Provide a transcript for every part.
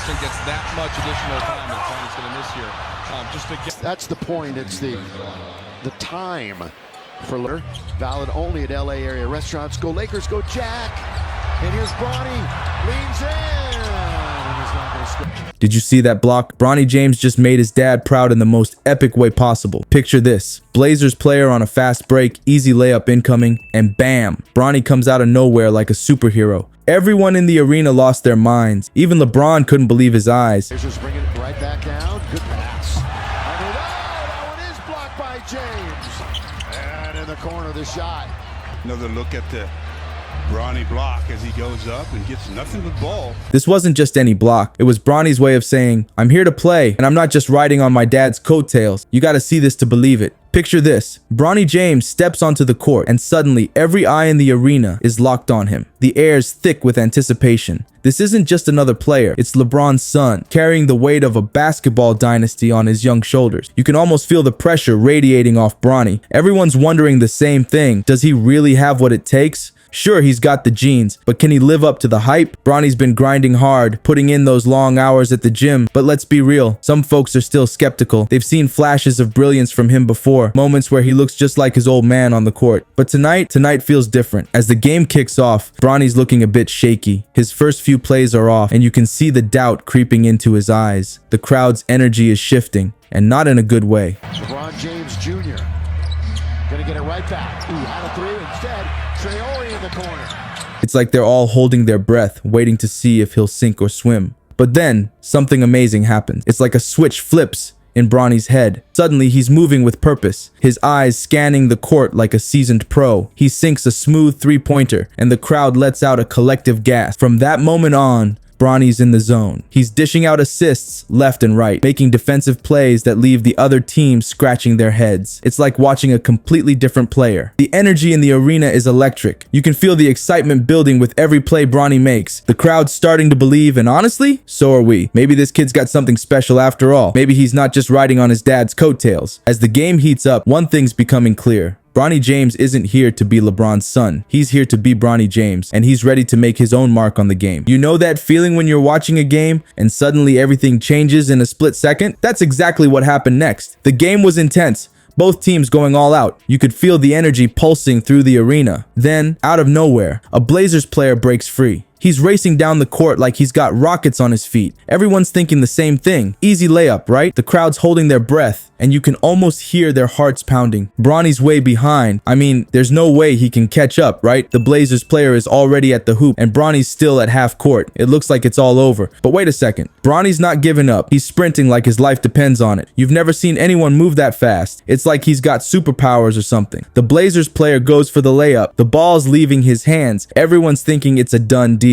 person gets that much additional time that Bronny's going to miss here. Just to get. That's the point. It's the time for valid only at LA area restaurants. Go Lakers, go Jack. And here's Bronny, leans in. And he's not going to score. Did you see that block? Bronny James just made his dad proud in the most epic way possible. Picture this. Blazers player on a fast break, easy layup incoming, and bam, Bronny comes out of nowhere like a superhero. Everyone in the arena lost their minds. Even LeBron couldn't believe his eyes. Blazers bringing it right back down. Good pass. And that one is blocked by James. And in the corner, the shot. Another look at the Bronny block as he goes up and gets nothing but ball. This wasn't just any block. It was Bronny's way of saying, I'm here to play, and I'm not just riding on my dad's coattails. You gotta see this to believe it. Picture this. Bronny James steps onto the court, and suddenly every eye in the arena is locked on him. The air's thick with anticipation. This isn't just another player. It's LeBron's son, carrying the weight of a basketball dynasty on his young shoulders. You can almost feel the pressure radiating off Bronny. Everyone's wondering the same thing. Does he really have what it takes? Sure, he's got the genes, but can he live up to the hype? Bronny's been grinding hard, putting in those long hours at the gym, but let's be real, some folks are still skeptical. They've seen flashes of brilliance from him before, moments where he looks just like his old man on the court. But tonight feels different. As the game kicks off, Bronny's looking a bit shaky. His first few plays are off, and you can see the doubt creeping into his eyes. The crowd's energy is shifting, and not in a good way. LeBron James Jr. Gonna get it right back. Ooh, out of three instead. Traore in the corner. It's like they're all holding their breath, waiting to see if he'll sink or swim. But then, something amazing happens. It's like a switch flips in Bronny's head. Suddenly, he's moving with purpose, his eyes scanning the court like a seasoned pro. He sinks a smooth three-pointer, and the crowd lets out a collective gasp. From that moment on, Bronny's in the zone. He's dishing out assists left and right, making defensive plays that leave the other team scratching their heads. It's like watching a completely different player. The energy in the arena is electric. You can feel the excitement building with every play Bronny makes. The crowd's starting to believe, and honestly, so are we. Maybe this kid's got something special after all. Maybe he's not just riding on his dad's coattails. As the game heats up, one thing's becoming clear. Bronny James isn't here to be LeBron's son. He's here to be Bronny James, and he's ready to make his own mark on the game. You know that feeling when you're watching a game and suddenly everything changes in a split second? That's exactly what happened next. The game was intense. Both teams going all out. You could feel the energy pulsing through the arena. Then, out of nowhere, a Blazers player breaks free. He's racing down the court like he's got rockets on his feet. Everyone's thinking the same thing. Easy layup, right? The crowd's holding their breath, and you can almost hear their hearts pounding. Bronny's way behind. I mean, there's no way he can catch up, right? The Blazers player is already at the hoop, and Bronny's still at half court. It looks like it's all over. But wait a second. Bronny's not giving up. He's sprinting like his life depends on it. You've never seen anyone move that fast. It's like he's got superpowers or something. The Blazers player goes for the layup. The ball's leaving his hands. Everyone's thinking it's a done deal.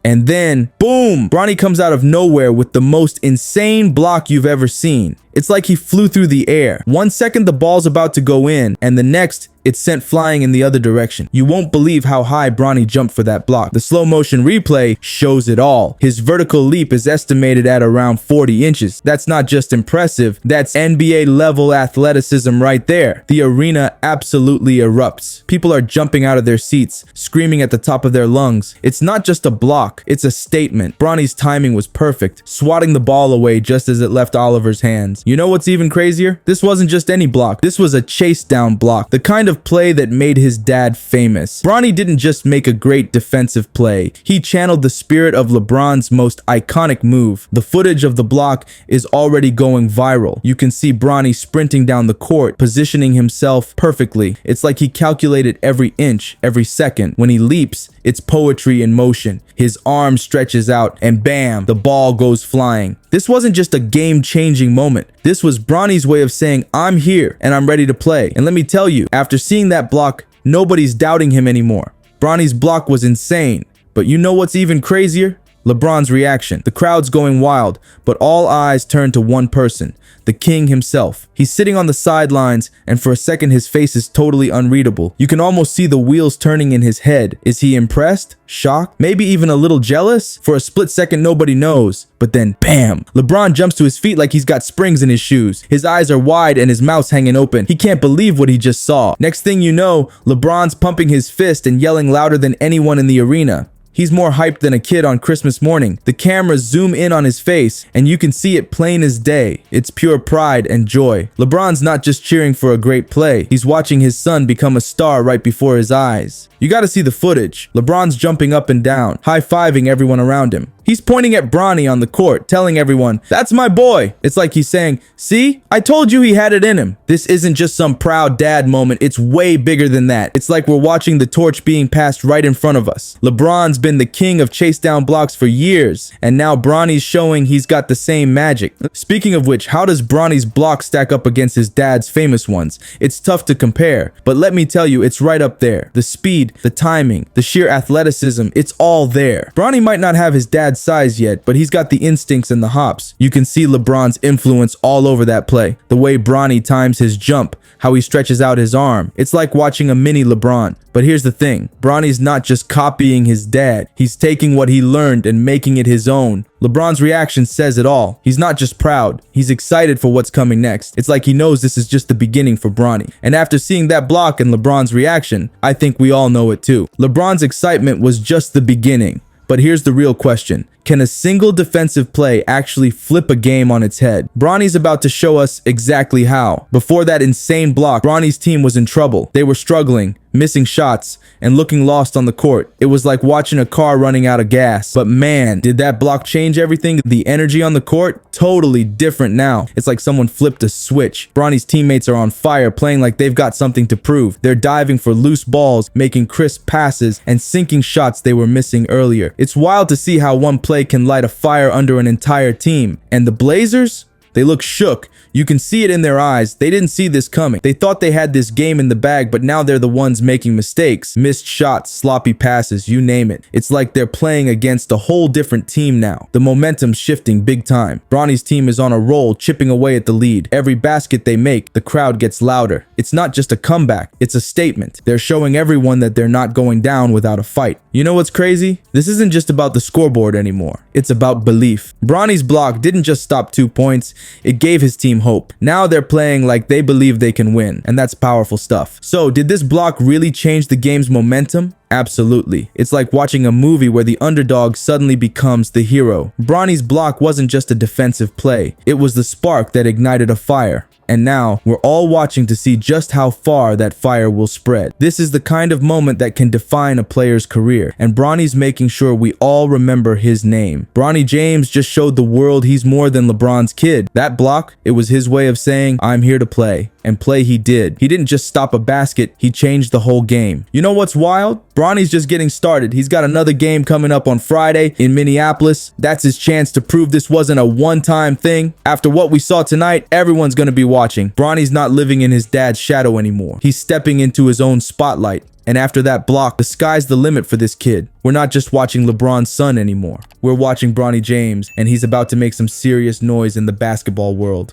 And then, boom! Bronny comes out of nowhere with the most insane block you've ever seen. It's like he flew through the air. 1 second the ball's about to go in, and the next, it's sent flying in the other direction. You won't believe how high Bronny jumped for that block. The slow motion replay shows it all. His vertical leap is estimated at around 40 inches. That's not just impressive, that's NBA level athleticism right there. The arena absolutely erupts. People are jumping out of their seats, screaming at the top of their lungs. It's not just a block, it's a statement. Bronny's timing was perfect, swatting the ball away just as it left Oliver's hands. You know what's even crazier? This wasn't just any block. This was a chase down block, the kind of play that made his dad famous. Bronny didn't just make a great defensive play. He channeled the spirit of LeBron's most iconic move. The footage of the block is already going viral. You can see Bronny sprinting down the court, positioning himself perfectly. It's like he calculated every inch, every second. When he leaps, it's poetry in motion. His arm stretches out, and bam, the ball goes flying. This wasn't just a game-changing moment. This was Bronny's way of saying, I'm here and I'm ready to play. And let me tell you, after seeing that block, nobody's doubting him anymore. Bronny's block was insane. But you know what's even crazier? LeBron's reaction. The crowd's going wild, but all eyes turn to one person, the king himself. He's sitting on the sidelines, and for a second his face is totally unreadable. You can almost see the wheels turning in his head. Is he impressed? Shocked? Maybe even a little jealous? For a split second, nobody knows. But then, bam! LeBron jumps to his feet like he's got springs in his shoes. His eyes are wide and his mouth's hanging open. He can't believe what he just saw. Next thing you know, LeBron's pumping his fist and yelling louder than anyone in the arena. He's more hyped than a kid on Christmas morning. The cameras zoom in on his face, and you can see it plain as day. It's pure pride and joy. LeBron's not just cheering for a great play. He's watching his son become a star right before his eyes. You gotta see the footage. LeBron's jumping up and down, high-fiving everyone around him. He's pointing at Bronny on the court, telling everyone, "That's my boy." It's like he's saying, "See? I told you he had it in him." This isn't just some proud dad moment. It's way bigger than that. It's like we're watching the torch being passed right in front of us. LeBron's been the king of chase down blocks for years, and now Bronny's showing he's got the same magic. Speaking of which, how does Bronny's block stack up against his dad's famous ones? It's tough to compare, but let me tell you, it's right up there. The speed, the timing, the sheer athleticism, it's all there. Bronny might not have his dad's size yet, but he's got the instincts and the hops. You can see LeBron's influence all over that play. The way Bronny times his jump, how he stretches out his arm. It's like watching a mini LeBron. But here's the thing, Bronny's not just copying his dad. He's taking what he learned and making it his own. LeBron's reaction says it all. He's not just proud, he's excited for what's coming next. It's like he knows this is just the beginning for Bronny. And after seeing that block and LeBron's reaction, I think we all know it too. LeBron's excitement was just the beginning. But here's the real question. Can a single defensive play actually flip a game on its head? Bronny's about to show us exactly how. Before that insane block, Bronny's team was in trouble. They were struggling, missing shots, and looking lost on the court. It was like watching a car running out of gas. But man, did that block change everything? The energy on the court? Totally different now. It's like someone flipped a switch. Bronny's teammates are on fire, playing like they've got something to prove. They're diving for loose balls, making crisp passes, and sinking shots they were missing earlier. It's wild to see how one play can light a fire under an entire team. And the Blazers? They look shook. You can see it in their eyes. They didn't see this coming. They thought they had this game in the bag, but now they're the ones making mistakes. Missed shots, sloppy passes, you name it. It's like they're playing against a whole different team now. The momentum's shifting big time. Bronny's team is on a roll, chipping away at the lead. Every basket they make, the crowd gets louder. It's not just a comeback, it's a statement. They're showing everyone that they're not going down without a fight. You know what's crazy? This isn't just about the scoreboard anymore. It's about belief. Bronny's block didn't just stop 2 points, it gave his team hope. Now they're playing like they believe they can win, and that's powerful stuff. So, did this block really change the game's momentum? Absolutely. It's like watching a movie where the underdog suddenly becomes the hero. Bronny's block wasn't just a defensive play. It was the spark that ignited a fire. And now, we're all watching to see just how far that fire will spread. This is the kind of moment that can define a player's career, and Bronny's making sure we all remember his name. Bronny James just showed the world he's more than LeBron's kid. That block, it was his way of saying, "I'm here to play." And play he did. He didn't just stop a basket, he changed the whole game. You know what's wild? Bronny's just getting started. He's got another game coming up on Friday in Minneapolis. That's his chance to prove this wasn't a one-time thing. After what we saw tonight, everyone's gonna be watching. Bronny's not living in his dad's shadow anymore. He's stepping into his own spotlight. And after that block, the sky's the limit for this kid. We're not just watching LeBron's son anymore. We're watching Bronny James, and he's about to make some serious noise in the basketball world.